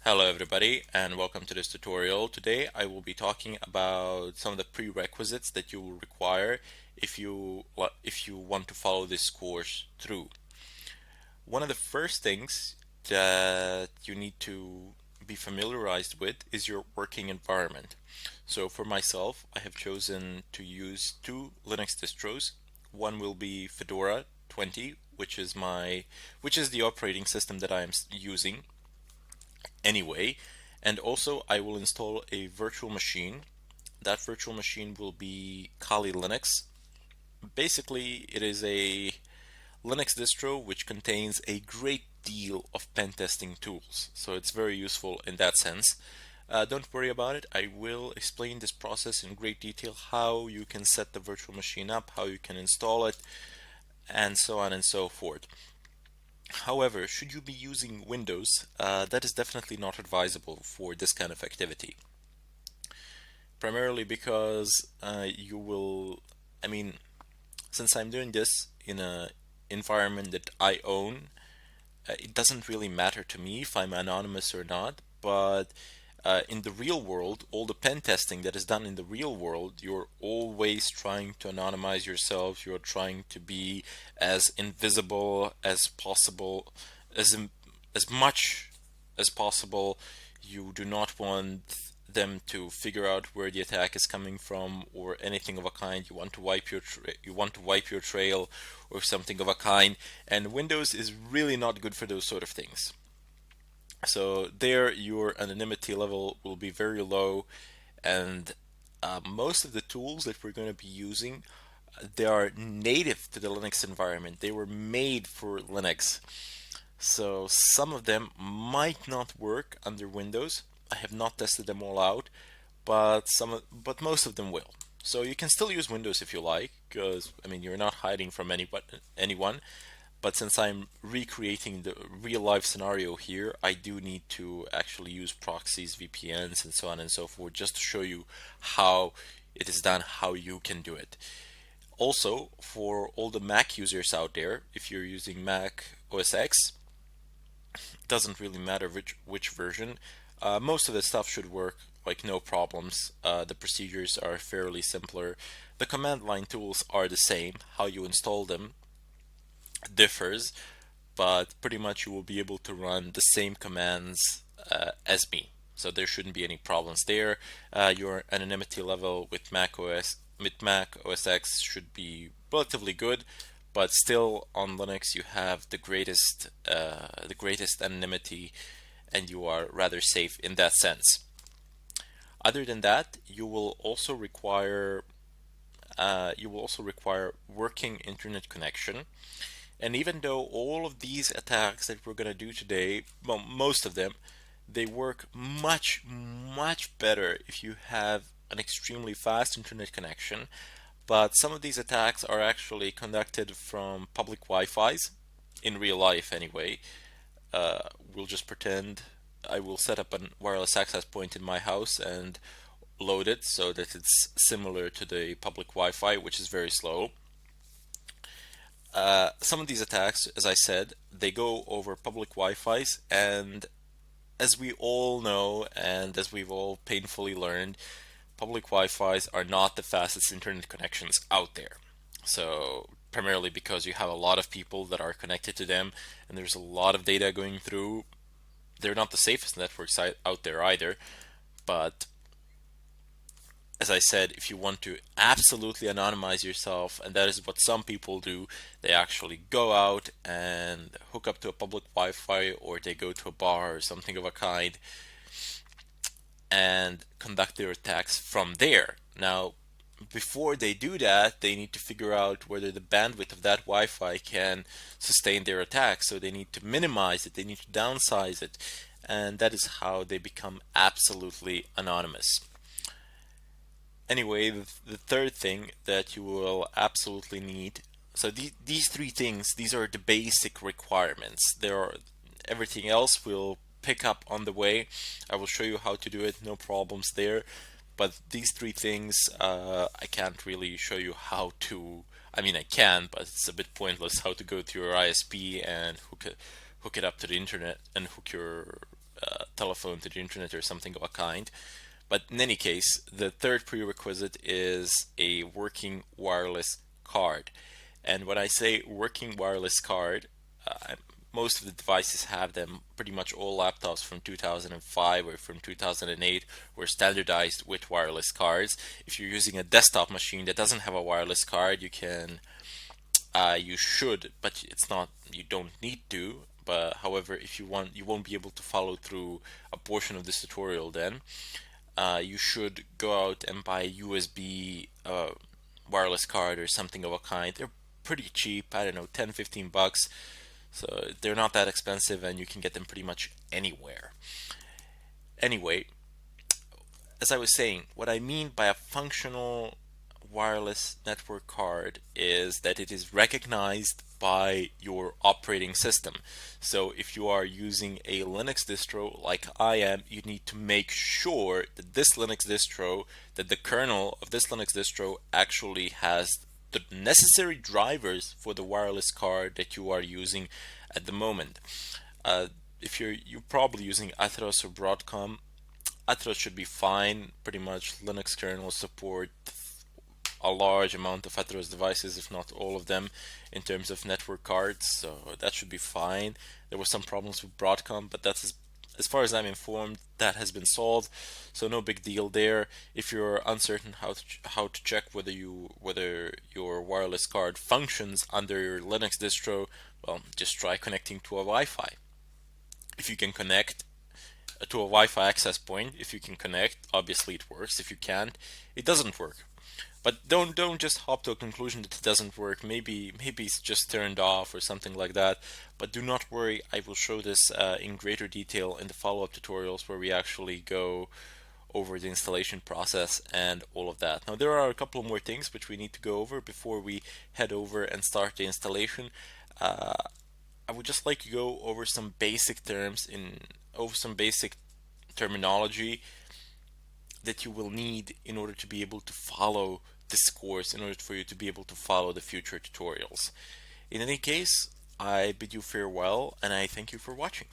Hello everybody and welcome to this tutorial. Today I will be talking about some of the prerequisites that you will require if you want to follow this course through. One of the first things that you need to be familiarized with is your working environment. So for myself, I have chosen to use two Linux distros. One will be Fedora 20, which is the operating system that I am using anyway. And also I will install a virtual machine. That virtual machine will be Kali Linux. Basically, it is a Linux distro which contains a great deal of pen testing tools. So it's very useful in that sense. Don't worry about it. I will explain this process in great detail, how you can set the virtual machine up, how you can install it, and so on and so forth. However, should you be using Windows, that is definitely not advisable for this kind of activity. Primarily because I mean, since I'm doing this in a environment that I own, it doesn't really matter to me if I'm anonymous or not, but in the real world, all the pen testing that is done in the real world, you're always trying to anonymize yourself. You're trying to be as invisible as possible, as as much as possible. You do not want them to figure out where the attack is coming from or anything of a kind. You want to wipe your trail or something of a kind. And Windows is really not good for those sort of things. So there, your anonymity level will be very low, and most of the tools that we're going to be using, they are native to the Linux environment. They were made for Linux. So some of them might not work under Windows. I have not tested them all out, but most of them will. So you can still use Windows if you like, because I mean you're not hiding from anyone. But since I'm recreating the real life scenario here, I do need to actually use proxies, VPNs, and so on and so forth, just to show you how it is done, how you can do it. Also, for all the Mac users out there, if you're using Mac OS X, doesn't really matter which version. Most of the stuff should work like no problems. The procedures are fairly simpler. The command line tools are the same. How you install them differs, but pretty much you will be able to run the same commands as me. So there shouldn't be any problems there. Your anonymity level with Mac OS X should be relatively good, but still on Linux you have the greatest anonymity, and you are rather safe in that sense. Other than that, you will also require working internet connection. And even though all of these attacks that we're going to do today, well, most of them, they work much, much better if you have an extremely fast internet connection. But some of these attacks are actually conducted from public Wi-Fi's, in real life anyway. We'll just pretend I will set up a wireless access point in my house and load it so that it's similar to the public Wi-Fi, which is very slow. Some of these attacks, as I said, they go over public Wi-Fi's, and as we all know, and as we've all painfully learned, public Wi-Fi's are not the fastest internet connections out there. So primarily because you have a lot of people that are connected to them, and there's a lot of data going through. They're not the safest networks out there either, but as I said, if you want to absolutely anonymize yourself, and that is what some people do, they actually go out and hook up to a public Wi-Fi, or they go to a bar or something of a kind and conduct their attacks from there. Now, before they do that, they need to figure out whether the bandwidth of that Wi-Fi can sustain their attack. So they need to minimize it, they need to downsize it, and that is how they become absolutely anonymous. Anyway, the third thing that you will absolutely need, so these three things, these are the basic requirements. Everything else will pick up on the way. I will show you how to do it, no problems there. But these three things, I can't really show you how to. I mean, I can, but it's a bit pointless how to go to your ISP and hook it up to the internet and hook your telephone to the internet or something of a kind. But in any case, the third prerequisite is a working wireless card. And when I say working wireless card, most of the devices have them. Pretty much all laptops from 2005 or from 2008 were standardized with wireless cards. If you're using a desktop machine that doesn't have a wireless card, you should, but it's not, you don't need to. But however, if you want, you won't be able to follow through a portion of this tutorial then. You should go out and buy a USB wireless card or something of a kind. They're pretty cheap, I don't know, 10-15 bucks. So they're not that expensive and you can get them pretty much anywhere. Anyway, as I was saying, what I mean by a functional wireless network card is that it is recognized by your operating system. So if you are using a Linux distro like I am, you need to make sure that that the kernel of this Linux distro actually has the necessary drivers for the wireless card that you are using at the moment. If you're probably using Atheros or Broadcom, Atheros should be fine. Pretty much Linux kernels support a large amount of Atheros devices, if not all of them, in terms of network cards, so that should be fine. There were some problems with Broadcom, but that's as far as I'm informed, that has been solved, so no big deal there. If you're uncertain how to check whether your wireless card functions under your Linux distro, well, just try connecting to a Wi-Fi. If you can connect to a Wi-Fi access point, if you can connect, obviously it works. If you can't, it doesn't work. But don't just hop to a conclusion that it doesn't work. Maybe it's just turned off or something like that. But do not worry, I will show this in greater detail in the follow-up tutorials where we actually go over the installation process and all of that. Now there are a couple more things which we need to go over before we head over and start the installation. I would just like to go over some basic over some basic terminology that you will need in order to be able to follow this course, in order for you to be able to follow the future tutorials. In any case, I bid you farewell and I thank you for watching.